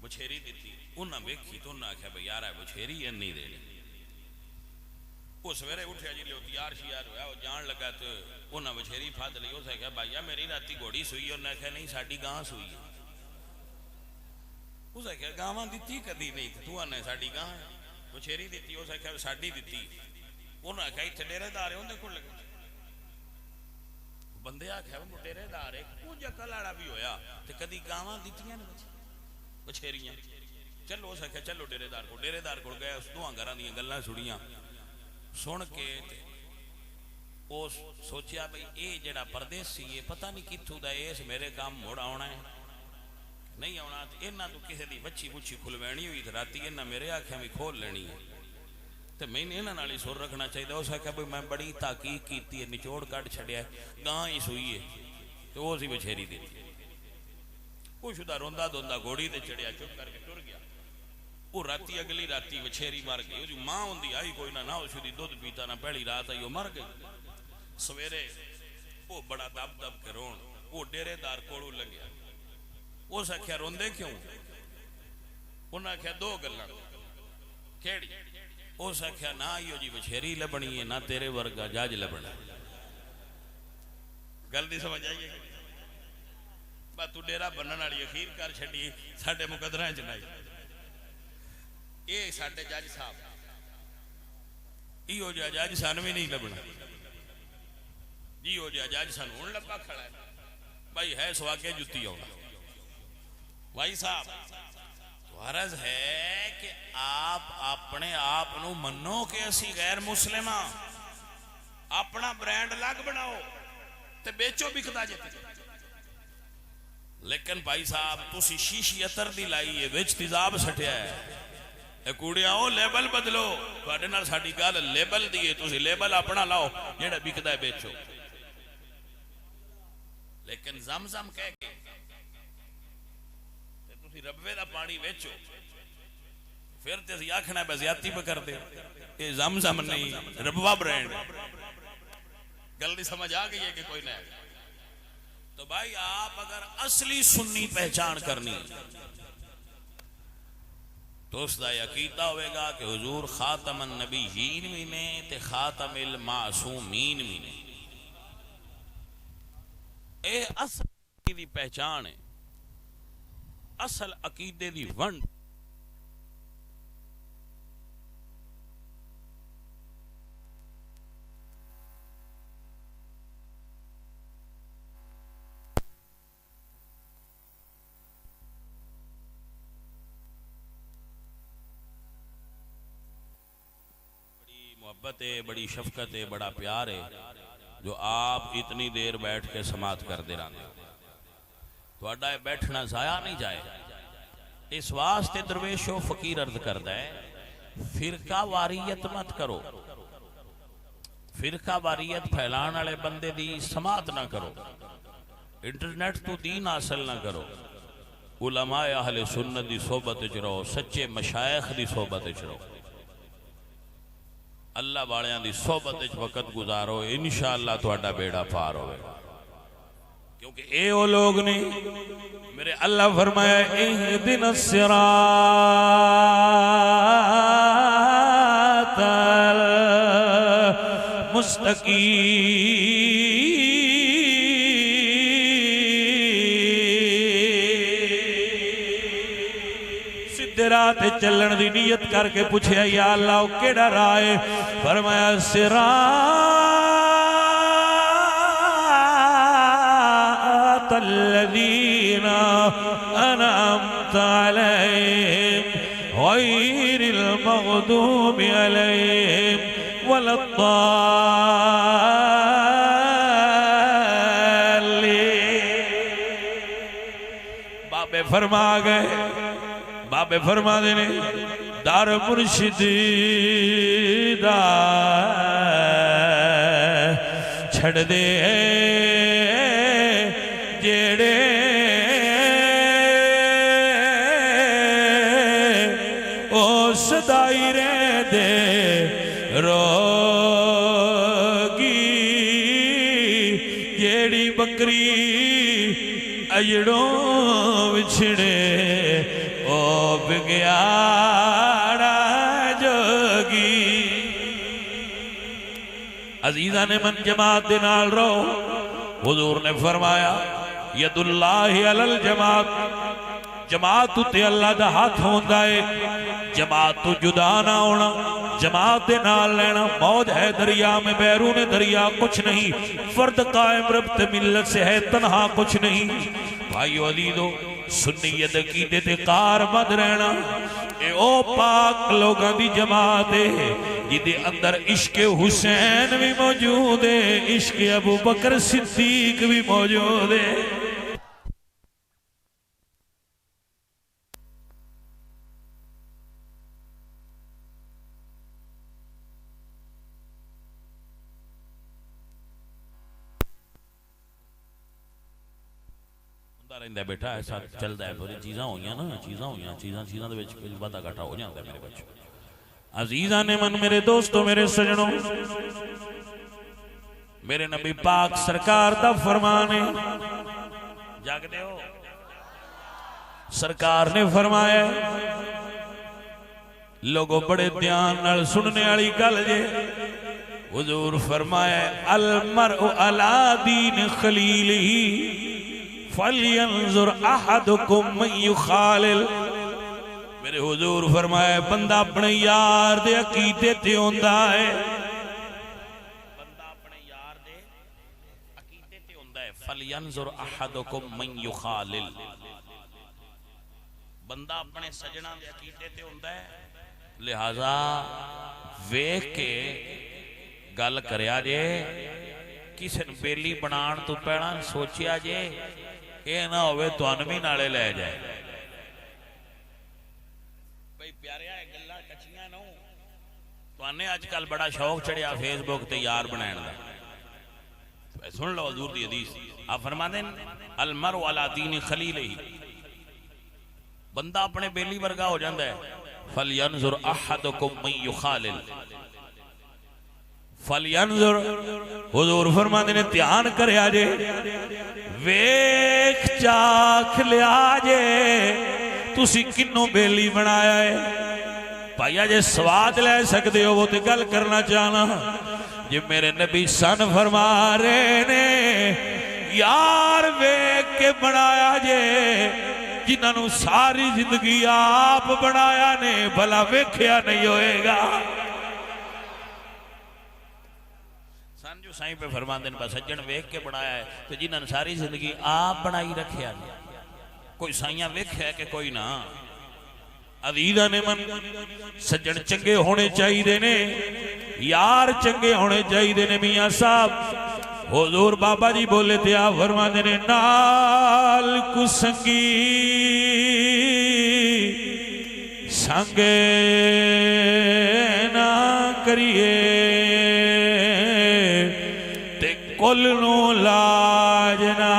بچھیری دتی انہاں ویکھی تو انہاں آکھیا بھئی یار اے بچھیری نہیں دینی وہ سویرے اٹھیا جی لو تیار شیار ہوا وہ جان لگا تو انہیں وچھیری پھد لی. اس آخیا بھائیا میری راتی گھوڑی سوئی. انہیں آخیا نہیں ساڈی گاں سوئی ہے. اس آخیا گاواں دتی کدی نہیں تو آنا ساڈی گاں وچھیری دیتی. اس آخیا ساڈی دتی. انہیں آخیا اتنے ڈیرے دار ہے اندر کو لگے بندے آخیا وہ ڈیرے دار ہے کچھ اکل والا بھی ہویا تو کدی گاواں دتیاں وچھیریاں. چلو اس آخیا چلو ڈیرے دار کو. ڈیرے دار کو گئے. اس دو گھر دیا گلاں سنیاں. سن کے وہ سوچیا بھائی یہ جڑا پردیسی ہے پتہ نہیں کتوں دا اس میرے کام مڑ آنا ہے نہیں آنا. یہاں تو کسی کی بچی بچی کھلوانی ہوئی تو رات یہاں میرے آخیا بھی کھول لینی ہے تو میں نے یہاں ہی سر رکھنا چاہیے. اس آخیا بھائی میں بڑی تحقیق کی نچوڑ کٹ چھڑیا گاں ہی سوئی ہے تو وہ سی وچھیری دی. وہ شدہ روندا دوندا گھوڑی تے چڑھیا چپ کر کے ٹر گیا. وہ راتی اگلی راتی وچھیری مر گئی. وہ ماں ہوندی آئی کوئی نہ اس دی دودھ پیتا نہ پہلی رات آئی وہ مر گئی. سویرے وہ بڑا دب دب کے رون. وہ ڈیرے دار کولوں لگیا. اس آخیا روندے کیوں؟ انہیں آخیا دو گلاں. کیڑی؟ اس آخیا نہ آئیو جی وچھیری لبنی ہے نہ تیرے ورگا جج لبنا. گل نہیں سمجھ آئیے بس تو ڈیرا بننے والی اخیر کر چھڈی ساڈے مقدراں چ نہیں. یہ ساڈے جج صاحب ایو جا جج سان بھی نہیں لبنا جی. ہو جا جج سان ہوں لبا کھڑا ہے بھائی ہے سوا کے جتی آنا. بھائی صاحب عرض ہے کہ آپ اپنے آپ نو منو کہ اسی غیر مسلم ہاں. اپنا برانڈ الگ بناؤ تے بیچو بکدا جے. لیکن بھائی صاحب تسی شیشی عطر دی لائی ہے وچ تیزاب سٹیا ہے. اے کوڑیاں او لیبل بدلو. تواڈے نال ساڈی گل لیبل دی ہے. تسی لیبل اپنا لاؤ جیڑا بکدا ہے بیچو. لیکن زمزم کہہ کے تے تسی ربوے دا پانی ویچو پھر تے اسی آکھنا ہے زیادتی پہ کر دے. یہ زمزم نہیں ربوا برانڈ. گل نہیں سمجھ آ گئی ہے کہ کوئی نہیں؟ تو بھائی آپ اگر اصلی سنی پہچان کرنی تو اس دا عقیدہ ہوئے گا کہ حضور خاتم النبیین بھی نے تے خاتم المعصومین بھی نے. اے اصل دی پہچان ہے. اصل عقیدے دی ونڈ محبت ہے بڑی شفقت ہے بڑا پیار ہے جو آپ اتنی دیر بیٹھ کے سماعت کر دے رہے ہیں. تھوڑا بیٹھنا ضائع نہیں جائے. اس واسطے درویش و فقیر عرض کرتا ہے فرقہ واریت مت کرو. فرقہ واریت پھیلان والے بندے دی سماعت نہ کرو. انٹرنیٹ تو دین حاصل نہ کرو. علماء اہل سنت دی صحبت وچ رہو. سچے مشائخ دی صحبت وچ رہو. اللہ والیاں دی صحبت وقت گزارو. انشاءاللہ تہاڈا بیڑا پار ہوئے. کیونکہ اے وہ لوگ نہیں میرے اللہ فرمایا اہدنا الصراط المستقیم. رات چلن دی نیت کر کے پوچھیا یا اللہ کیڑا راہ ہے؟ فرمایا صراط الذین انعمت علیہم غیر المغضوب علیہم ولا الضالین. بابے فرما گئے بابے فرما دینے دار مرشد دا چھڑ دے جیڑے او صدائی رہ دے روگی جیڑی بکری اجڑوں وچھڑے بگیارا جوگی. عزیزان من جماعت دے نال رہو. حضور نے فرمایا ید اللہ علی الجماعت، جماعت تے اللہ دا ہاتھ ہوندا ہے، جماعت تو جدا نہ ہونا، جماعت دے نال لینا. موج ہے دریا میں بیرون دریا کچھ نہیں، فرد قائم ربط ملت سے ہے تنہا کچھ نہیں. بھائیو عزیزو سنیت عقیدے تے کار مد رہنا. اے او پاک لوگاں دی جماعت ہے جدے اندر عشق حسین بھی موجود ہے، عشق ابو بکر صدیق بھی موجود ہے. رہندا بیٹا ایسا چلدا ہے. بڑی چیزاں ہوئیاں نا، چیزاں دے وچ کچھ وادا گھاٹا ہو جاندا ہے میرے بچوں. عزیزاں نے من، میرے دوستو، میرے سجنوں، میرے نبی پاک سرکار دا فرمان ہے. جاگدے ہو؟ سرکار نے فرمایا لوگوں بڑے دھیان نال سننے والی گل جے. حضور فرمایا المرء علی دین خلیلہ فَلْيَنْظُرْ أَحَدُكُمْ مَنْ يُخَالِلْ. میرے حضور فرمائے بندہ اپنے یار دے عقیدے تے ہوندہ ہے، بندہ اپنے یار دے عقیدے تے ہوندہ ہے. فَلْيَنْظُرْ أَحَدُكُمْ مَنْ يُخَالِلْ. بندہ اپنے سجنہ دے عقیدے تے ہوندہ ہے، لہذا ویکھ کے گل کریا جے. کسی نے بیلی بنان تو پہنا سوچیا جے اے نہ ہوئے تو انمی نالے لے جائے. بھئی پیارے آئے گلہ کچھیاں نو تو انہیں آج کل بڑا شوق چڑھیا فیس بک تے یار بنائن دا. سن لو حضور دی حدیث، آپ فرما دیں المرء علی دین خلیلہ، بندہ اپنے بیلی ورگا ہو جاندہ ہے. فَلْيَنْظُرْ أَحَدُكُمْ مَنْ يُخَالِلْ. فَلْيَنْظُرْ حضور فرماندے نے دھیان کرے آجے، ویکھ چاکھ لے آجے تُسی کنوں بیلی بنایا ہے. بھائی آجے سواد لے سکتے ہو وہ تے گل کرنا چاہنا. جب میرے نبی سن فرما رہے نے یار ویکھ کے بنایا جے جنہاں نو ساری زندگی آپ بنایا نے بھلا ویکھیا نہیں ہوئے گا. سانجو سائیں پہ فرمان دین بس سجن ویکھ کے بنایا ہے تو جنہاں نے ساری زندگی آپ بنائی رکھیا نہیں. کوئی سائیاں ویکھ ہے کہ کوئی نہ. عزیزہ نے من سجن چنگے ہونے چاہی دینے، یار چنگے ہونے چاہی دینے. میاں صاحب حضور بابا جی بولے تھے آپ فرما دینے نال کو سنگی سنگے نہ کریے تے کل نو لاجنا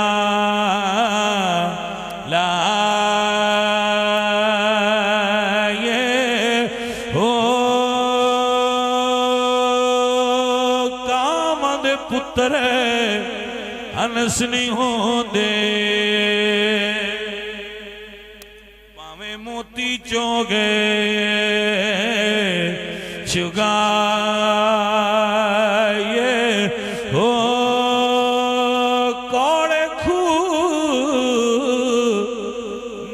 انس نہیں ہوں دے پاویں موتی چوگے چگائے ہو کوڑے کھو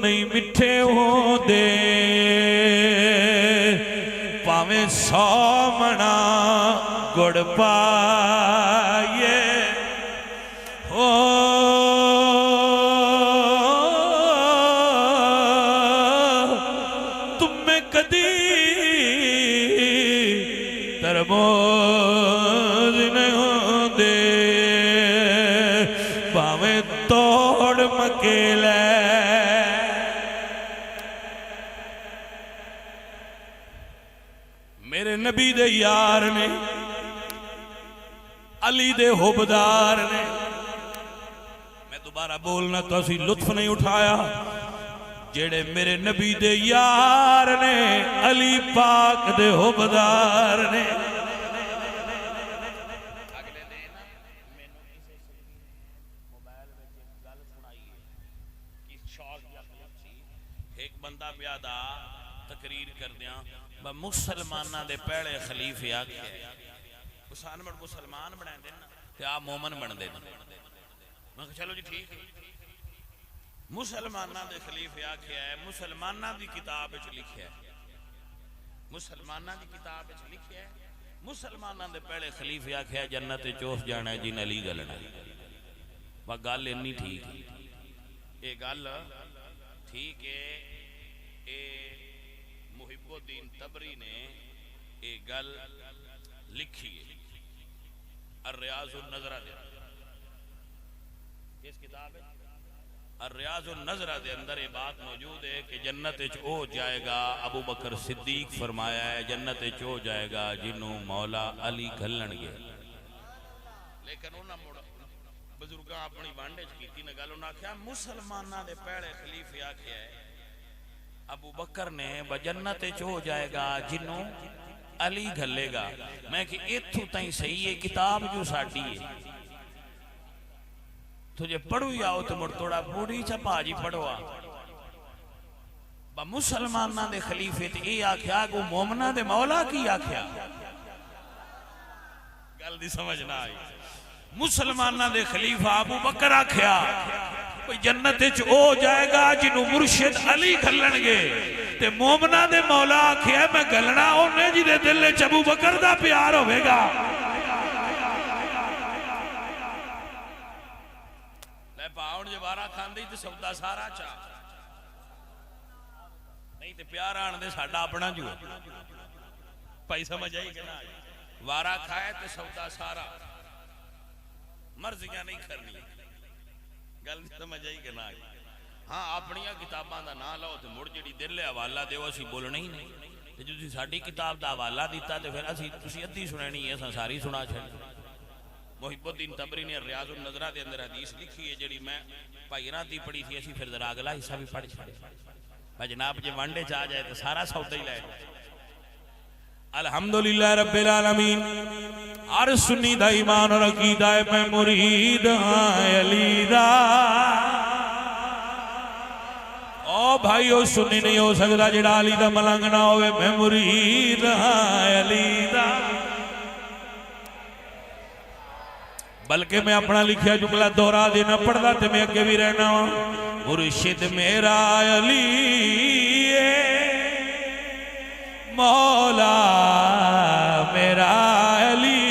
نہیں مٹھے ہوں دے پاویں 100 منا گڑ پائے ترموز نہیں دے پاویں توڑ مکیلے. میرے نبی دے یار نے علی دے حبدار نے، میں دوبارہ بولنا تو اسی لطف نہیں اٹھایا، جیڑے میرے نبی دے یار نے علی پاک دے حبدار نے. اگلے دن میں نے اسے موبائل میں گل سنائی ہے کہ شوق یا خلق سی ایک بندہ بیادہ تقریر کر دیاں با مسلمانہ دے پہلے خلیفے آگے سان مڑ مسلمان بنا دینا تے آپ مومن بن دینا. میں کہا چلو جی ٹھیک ہے. مسلمانہ دے خلیفے آکھیا ہے مسلمانہ دی کتاب وچ لکھیا ہے مسلمانہ دی کتاب وچ لکھیا ہے مسلمانہ دے پہلے خلیفے آکھیا ہے جنت چوس جانا ہے جن علی گلنا ہے. وہ گل انی ٹھیک ہے یہ گل ٹھیک ہے. اے محب الدین تبری نے یہ گل لکھی ہے الریاض النظرہ دے کس کتاب ہے الریاض النظرہ دے اندر یہ بات موجود ہے کہ جنت ہو جائے گا. ابو بکر صدیق فرمایا ہے جنت ہو جائے گا جنہوں مولا علی گھلن گے. لیکن انہوں نے بزرگاں اپنی وانڈے کی نے گل انہوں نے کہا مسلمانہ دے پہلے خلیفے آکھیا ہے ابو بکر نے جنت ہو جائے گا جنہوں علی گھلے گا. میں کہ اتھو تائیں صحیح ہے کتاب جو ساڑی ہے تجھے پڑھو یا ہو تو مڑ توڑا پوری چپا جی پڑھوا با مسلمانہ دے خلیفے تے اے آکھیا کو مومنہ دے مولا کی آکھیا گل دی سمجھ نہ آئی. مسلمانہ دے خلیفہ ابو بکر آکھیا کوئی جنت ہو جائے گا جنہوں مرشد علی گھلن گے تے مومنہ دے مولا آکھیا میں گلنا انہیں جی دے دل ابو بکر دا پیار ہوئے گا. لے پاؤن جب آرہ کھان دی تے سودا سارا چاہ نہیں تے پیار آن دے ساڑھا اپنا جو پائی سمجھ آئی کہ نا وارہ کھائے تے سودا سارا مرضیاں نہیں کرنی گل سمجھ آئی کہ نہ آئی. ہاں اپنیاں کتاباں دا نہ لاؤ تے مڑ جڑی دل حوالہ دیو اسی بولنا ہی نہیں تے جو تسی ساڈی کتاب دا حوالہ دیتا تے پھر اسی تسی ادھی سنانی ہے اساں ساری سنا چھڑ. محب الدین تبری نے ریاض النظرہ دے اندر حدیث لکھی ہے جڑی میں بھائی راتی پڑھی تھی اسی پھر ذرا اگلا حصہ بھی پڑھ چھڑے بھائی جناب جے وانڈے چاہ جائے تو سارا سودا ہی لائے. الحمدللہ رب العالمین. ہر سنی دا ایمان اور عقیدہ ہے میں مرید ہاں علی دا. او بھائی او سنی نہیں ہو سکتا جڑا علی دا ملنگ نہ ہوئے میں مرید ہاں علی دا. بلکہ میں اپنا لکھیا جملہ دورہ دینا پڑھتا تے میں اگے بھی رہنا ہوں. مرشد میرا علی مولا میرا علی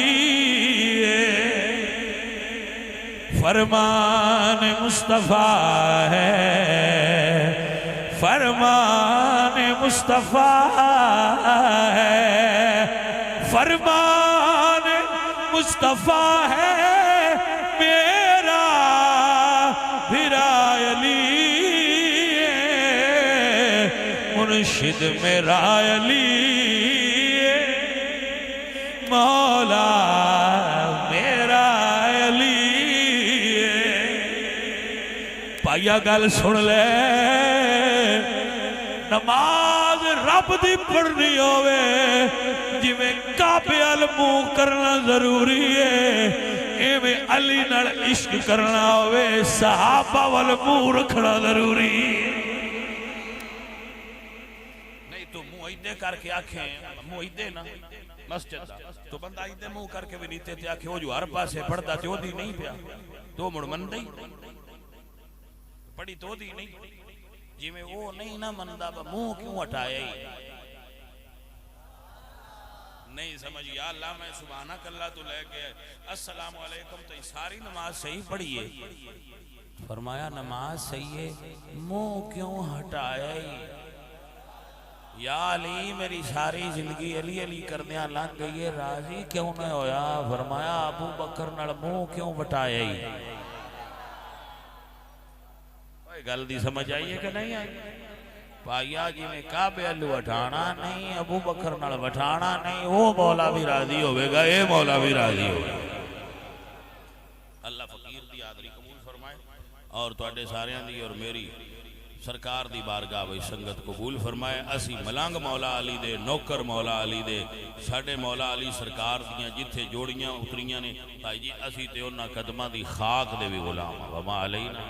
فرمان مصطفیٰ ہے فرمان مصطفیٰ ہے فرمان مصطفیٰ ہے میرا بھرا علی مرشد میرا علی مولا میرا علی. پائیا گل سن لے نماز رب دی پڑھنی ہوئے جی میں کعبے منہ کرنا ضروری ہے ایویں علی نال عشق کرنا ہوئے صحابہ وال منہ رکھنا ضروری ہے. ایدے کر کے آکھیں منہ ایدے نا مسجد دا تو بندہ ایدے منہ کر کے بھی نیتے تھے آکھیں وہ جو ہر پاسے پڑھتا تھے وہ دی نہیں پیا تو مڑ مندہ ہی پڑھی تو دی نہیں جی میں وہ نہیں نہ مندہ با منہ کیوں ہٹایا ہی نہیں سمجھ. یا اللہ میں سبحانک اللہ تو لے کے السلام علیکم تو ساری نماز صحیح پڑھیے فرمایا نماز صحیح ہے منہ کیوں ہٹایا ہی. یا علی میری ساری زندگی علی علی کردیاں لگ گئی ہے راضی کیوں نہ ہویا فرمایا ابو بکر نال منہ کیوں وٹایا ہی. گل دی سمجھ آئی ہے کہ نہیں آئی. پائیا جی میں کعبے الو وٹھانا نہیں ابو بکر نال وٹھانا نہیں وہ مولا بھی راضی ہوئے گا اے مولا بھی راضی ہوئے گا. اللہ فقیر دی آدری قبول فرمائے اور تواڈے ساریاں دی اور میری سرکار دی بارگاہ وچ سنگت قبول فرمائے. اسی ملنگ مولا علی دے نوکر مولا علی دے ساڈے مولا علی سرکار دیاں جتھے جوڑیاں اتریاں نے بھائی جی اسی تے انہاں قدماں دی خاک دے بھی غلام وما علینا